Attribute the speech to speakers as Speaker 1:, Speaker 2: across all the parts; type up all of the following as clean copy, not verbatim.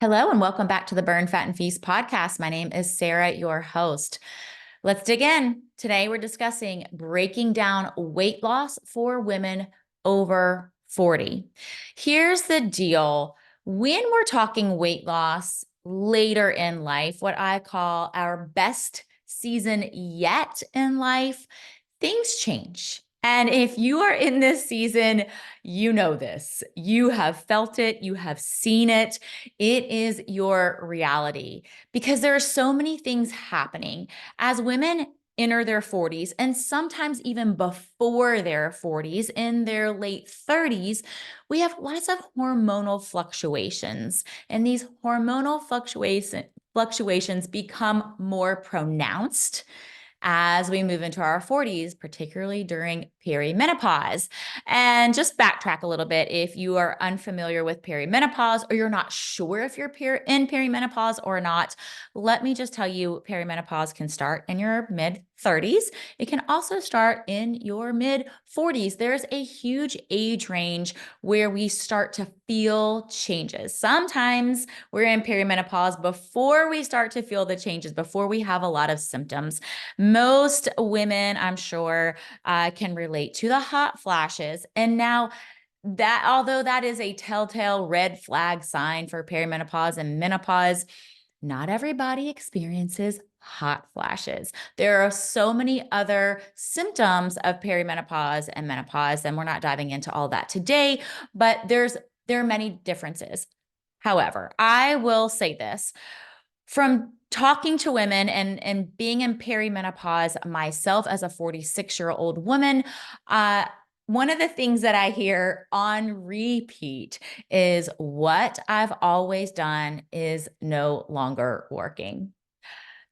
Speaker 1: Hello, and welcome back to the Burn, Fat, and Feast podcast. My name is Sarah, your host. Let's dig in. Today, we're discussing breaking down weight loss for women over 40. Here's the deal. When we're talking weight loss later in life, what I call our best season yet in life, things change. And if you are in this season, you know this. You have felt it, you have seen it. It is your reality because there are so many things happening as women enter their 40s and sometimes even before their 40s, in their late 30s, we have lots of hormonal fluctuations. And these hormonal fluctuations become more pronounced as we move into our 40s, particularly during perimenopause. And just backtrack a little bit. If you are unfamiliar with perimenopause or you're not sure if you're in perimenopause or not, let me just tell you, perimenopause can start in your mid 30s. It can also start in your mid 40s. There's a huge age range where we start to feel changes. Sometimes we're in perimenopause before we start to feel the changes, before we have a lot of symptoms. Most women, I'm sure, can relate to the hot flashes. And now, that although that is a telltale red flag sign for perimenopause and menopause, not everybody experiences hot flashes. There are so many other symptoms of perimenopause and menopause, and we're not diving into all that today, but there are many differences. However, I will say this. From talking to women and being in perimenopause myself as a 46-year-old woman, one of the things that I hear on repeat is what I've always done is no longer working.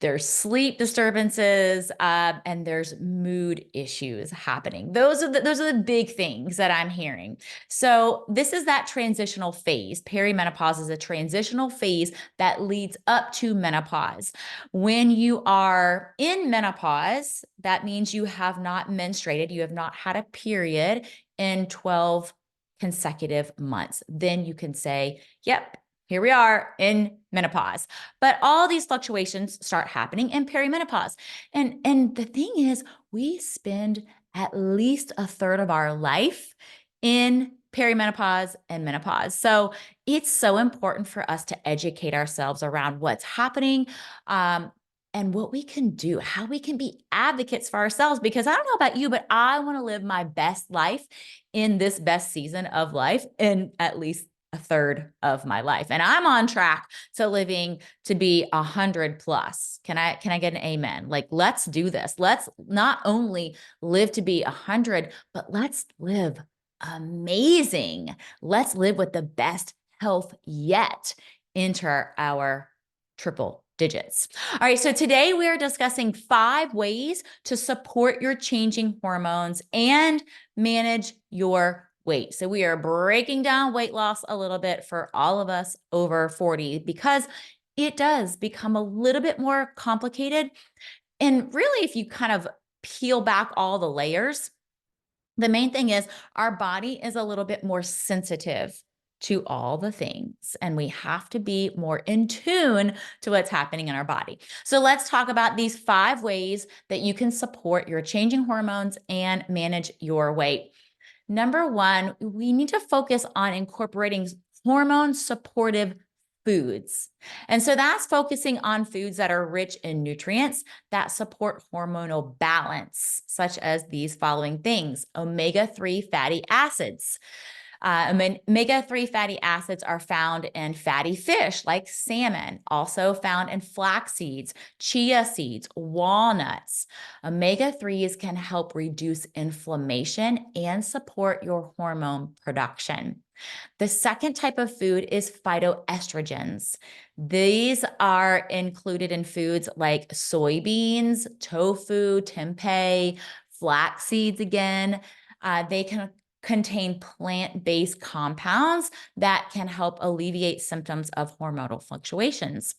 Speaker 1: There's sleep disturbances, and there's mood issues happening. Those are the big things that I'm hearing. So this is that transitional phase. Perimenopause is a transitional phase that leads up to menopause. When you are in menopause, that means you have not menstruated, you have not had a period in 12 consecutive months. Then you can say, yep, here we are in menopause. But all these fluctuations start happening in perimenopause. And the thing is, we spend at least a third of our life in perimenopause and menopause. So it's so important for us to educate ourselves around what's happening, and what we can do, how we can be advocates for ourselves. Because I don't know about you, but I want to live my best life in this best season of life in at least a third of my life. And I'm on track to be 100 plus. Can I get an amen? Like, let's do this. Let's not only live to be 100, but let's live amazing. Let's live with the best health yet enter our triple digits. All right, so today we are discussing 5 ways to support your changing hormones and manage your weight. So we are breaking down weight loss a little bit for all of us over 40 because it does become a little bit more complicated. And really, if you kind of peel back all the layers, the main thing is our body is a little bit more sensitive to all the things, and we have to be more in tune to what's happening in our body. So let's talk about these 5 ways that you can support your changing hormones and manage your weight. Number 1, we need to focus on incorporating hormone supportive foods. And so that's focusing on foods that are rich in nutrients that support hormonal balance, such as these following things: omega-3 fatty acids. Omega-3 fatty acids are found in fatty fish like salmon, also found in flax seeds, chia seeds, walnuts. Omega-3s can help reduce inflammation and support your hormone production. The second type of food is phytoestrogens. These are included in foods like soybeans, tofu, tempeh, flax seeds again. They can contain plant-based compounds that can help alleviate symptoms of hormonal fluctuations.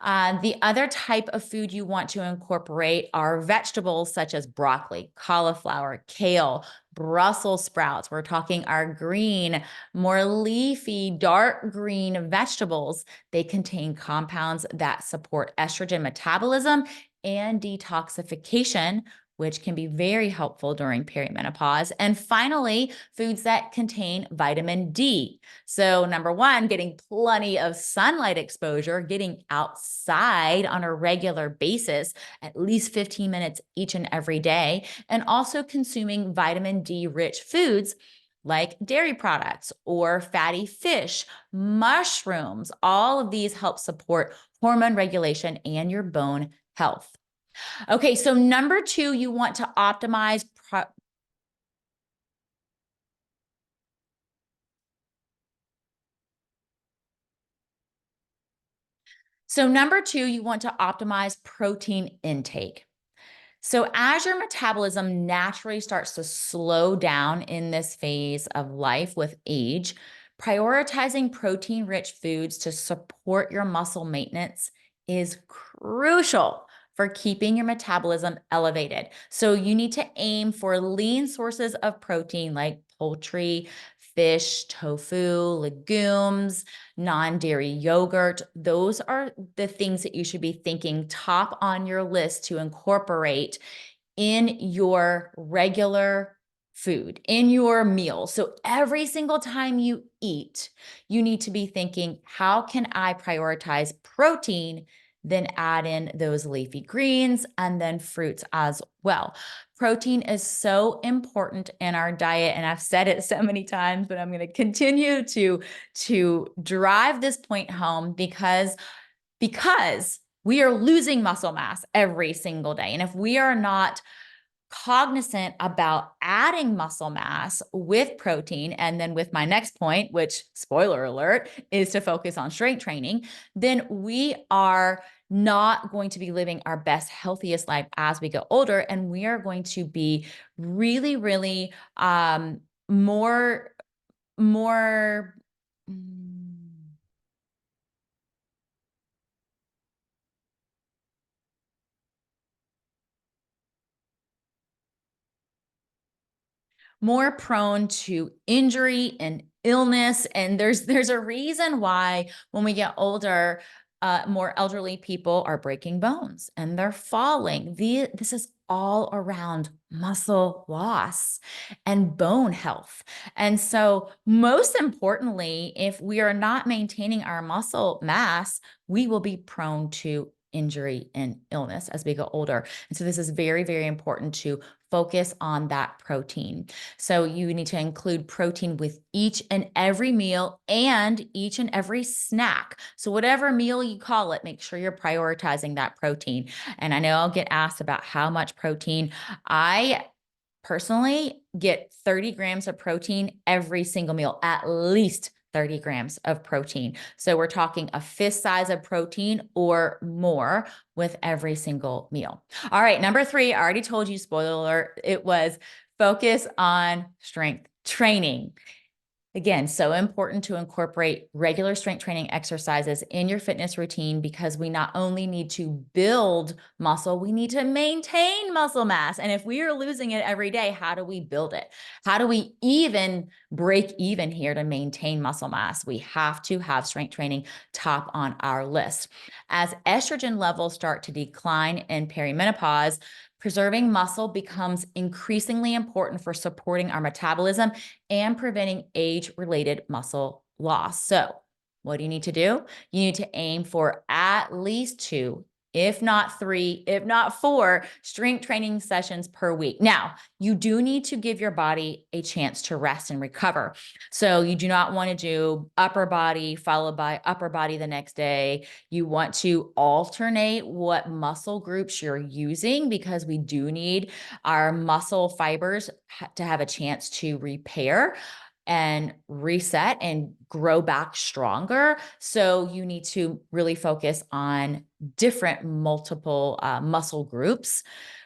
Speaker 1: The other type of food you want to incorporate are vegetables such as broccoli, cauliflower, kale, Brussels sprouts. We're talking our green, more leafy, dark green vegetables. They contain compounds that support estrogen metabolism and detoxification, which can be very helpful during perimenopause. And finally, foods that contain vitamin D. So, number one, getting plenty of sunlight exposure, getting outside on a regular basis, at least 15 minutes each and every day, and also consuming vitamin D rich foods like dairy products or fatty fish, mushrooms. All of these help support hormone regulation and your bone health. Okay, so number two, you want to optimize. So number two, you want to optimize protein intake. So, as your metabolism naturally starts to slow down in this phase of life with age, prioritizing protein rich foods to support your muscle maintenance is crucial for keeping your metabolism elevated. So, you need to aim for lean sources of protein like poultry, fish, tofu, legumes, non dairy yogurt. Those are the things that you should be thinking top on your list to incorporate in your regular food, in your meal. So every single time you eat, you need to be thinking, how can I prioritize protein? Then add in those leafy greens and then fruits as well. Protein is so important in our diet, and I've said it so many times, but I'm going to continue to drive this point home because we are losing muscle mass every single day. And if we are not cognizant about adding muscle mass with protein, and then with my next point, which spoiler alert, is to focus on strength training, then we are not going to be living our best, healthiest life as we get older. And we are going to be really, really more, more, more prone to injury and illness. And there's a reason why when we get older, more elderly people are breaking bones and they're falling. This is all around muscle loss and bone health. And so, most importantly, if we are not maintaining our muscle mass, we will be prone to injury and illness as we get older. And so, this is very, very important to focus on that protein. So you need to include protein with each and every meal and each and every snack. So whatever meal you call it, make sure you're prioritizing that protein. And I know I'll get asked about how much protein. I personally get 30 grams of protein every single meal, at least 30 grams of protein. So we're talking a fist size of protein or more with every single meal. All right, number three, I already told you, spoiler alert, it was focus on strength training. Again, so important to incorporate regular strength training exercises in your fitness routine, because we not only need to build muscle, we need to maintain muscle mass. And if we are losing it every day, how do we build it? How do we even break even here to maintain muscle mass? We have to have strength training top on our list. As estrogen levels start to decline in perimenopause, preserving muscle becomes increasingly important for supporting our metabolism and preventing age-related muscle loss. So, what do you need to do? You need to aim for at least 2, if not 3, if not 4 strength training sessions per week. Now, you do need to give your body a chance to rest and recover. So, you do not want to do upper body followed by upper body the next day. You want to alternate what muscle groups you're using, because we do need our muscle fibers to have a chance to repair and reset and grow back stronger. So you need to really focus on different multiple muscle groups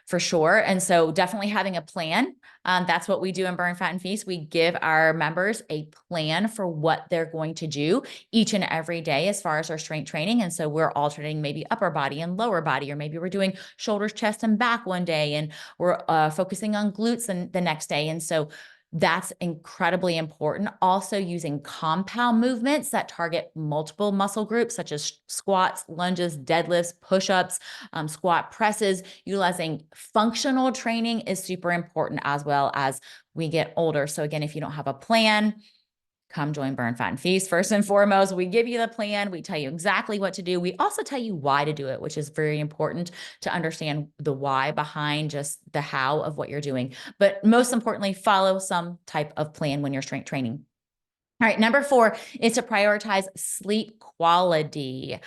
Speaker 1: For sure. And so definitely having a plan. That's what we do in Burn, Fat, and Feast. We give our members a plan for what they're going to do each and every day as far as our strength training. And so we're alternating maybe upper body and lower body, or maybe we're doing shoulders, chest, and back one day, and we're focusing on glutes the next day. And so that's incredibly important. Also, using compound movements that target multiple muscle groups, such as squats, lunges, deadlifts, push-ups, squat presses. Utilizing functional training is super important as well as we get older. So again, if you don't have a plan, come join Burn, Fat, and Feast. First and foremost, we give you the plan. We tell you exactly what to do. We also tell you why to do it, which is very important to understand the why behind just the how of what you're doing. But most importantly, follow some type of plan when you're strength training. All right, number 4 is to prioritize sleep quality.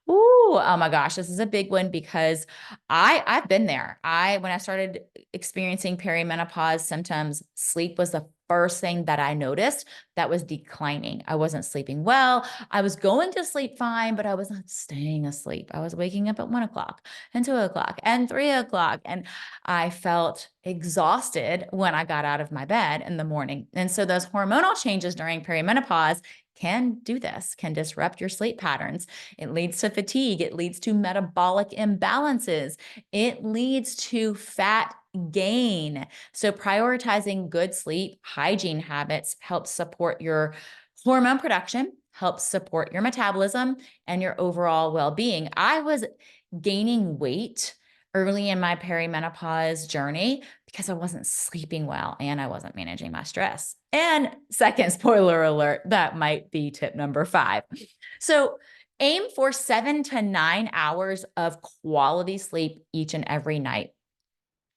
Speaker 1: Ooh, oh my gosh, this is a big one because I've been there. When I started experiencing perimenopause symptoms, sleep was the first thing that I noticed that was declining. I wasn't sleeping well. I was going to sleep fine, but I was not staying asleep. I was waking up at 1 o'clock and 2 o'clock and 3 o'clock. And I felt exhausted when I got out of my bed in the morning. And so those hormonal changes during perimenopause can do this, can disrupt your sleep patterns. It leads to fatigue. It leads to metabolic imbalances. It leads to fat gain. So prioritizing good sleep hygiene habits helps support your hormone production, helps support your metabolism and your overall well-being. I was gaining weight early in my perimenopause journey because I wasn't sleeping well and I wasn't managing my stress. And second, spoiler alert, that might be tip number 5. So aim for 7 to 9 hours of quality sleep each and every night.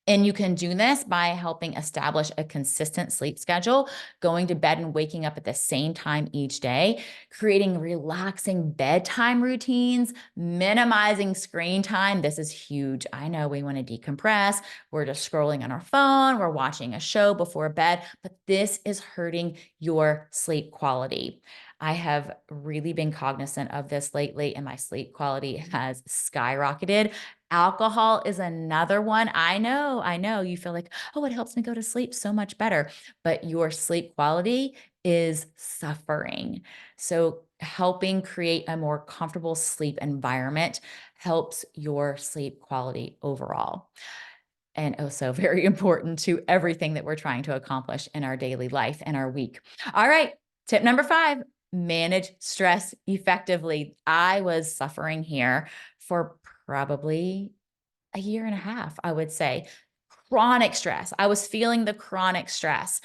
Speaker 1: And you can do this by helping establish a consistent sleep schedule, going to bed and waking up at the same time each day, creating relaxing bedtime routines, minimizing screen time. This is huge. I know we want to decompress. We're just scrolling on our phone. We're watching a show before bed, but this is hurting your sleep quality. I have really been cognizant of this lately, and my sleep quality has skyrocketed. Alcohol is another one. I know you feel like, oh, it helps me go to sleep so much better, but your sleep quality is suffering. So helping create a more comfortable sleep environment helps your sleep quality overall. And also very important to everything that we're trying to accomplish in our daily life and our week. All right, tip number 5, manage stress effectively. I was suffering here for probably a year and a half, I would say. Chronic stress. I was feeling the chronic stress.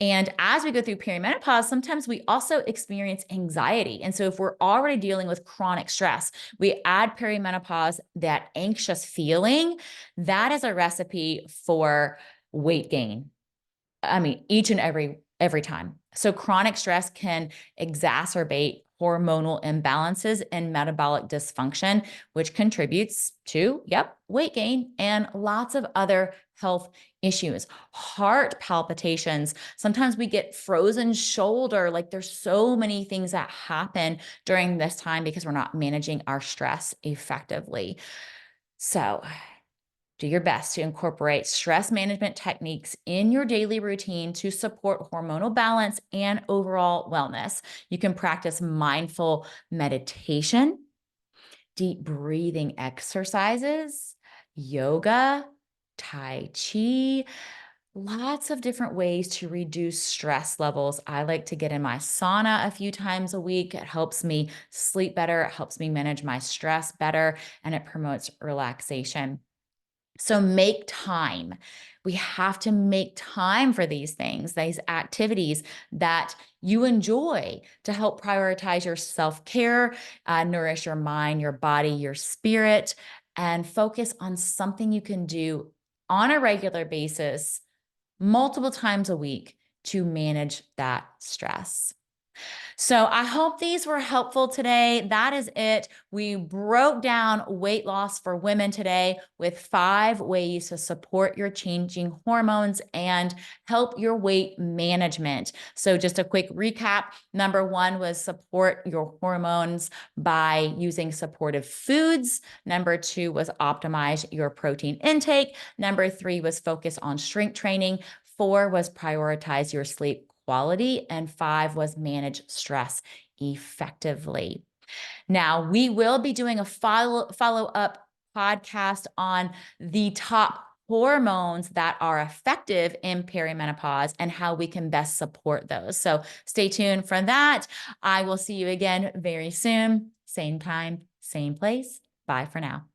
Speaker 1: And as we go through perimenopause, sometimes we also experience anxiety. And so if we're already dealing with chronic stress, we add perimenopause, that anxious feeling, that is a recipe for weight gain. I mean, each and every time. So chronic stress can exacerbate hormonal imbalances and metabolic dysfunction, which contributes to, weight gain and lots of other health issues. Heart palpitations. Sometimes we get frozen shoulder. Like there's so many things that happen during this time because we're not managing our stress effectively. So do your best to incorporate stress management techniques in your daily routine to support hormonal balance and overall wellness. You can practice mindful meditation, deep breathing exercises, yoga, Tai Chi, lots of different ways to reduce stress levels. I like to get in my sauna a few times a week. It helps me sleep better. It helps me manage my stress better, and it promotes relaxation. So make time. We have to make time for these things, these activities that you enjoy to help prioritize your self-care, nourish your mind, your body, your spirit, and focus on something you can do on a regular basis, multiple times a week to manage that stress. So I hope these were helpful today. That is it. We broke down weight loss for women today with 5 ways to support your changing hormones and help your weight management. So just a quick recap. Number 1 was support your hormones by using supportive foods. Number 2 was optimize your protein intake. Number 3 was focus on strength training. 4 was prioritize your sleep quality, and 5 was manage stress effectively. Now, we will be doing a follow-up podcast on the top hormones that are effective in perimenopause and how we can best support those. So stay tuned for that. I will see you again very soon. Same time, same place. Bye for now.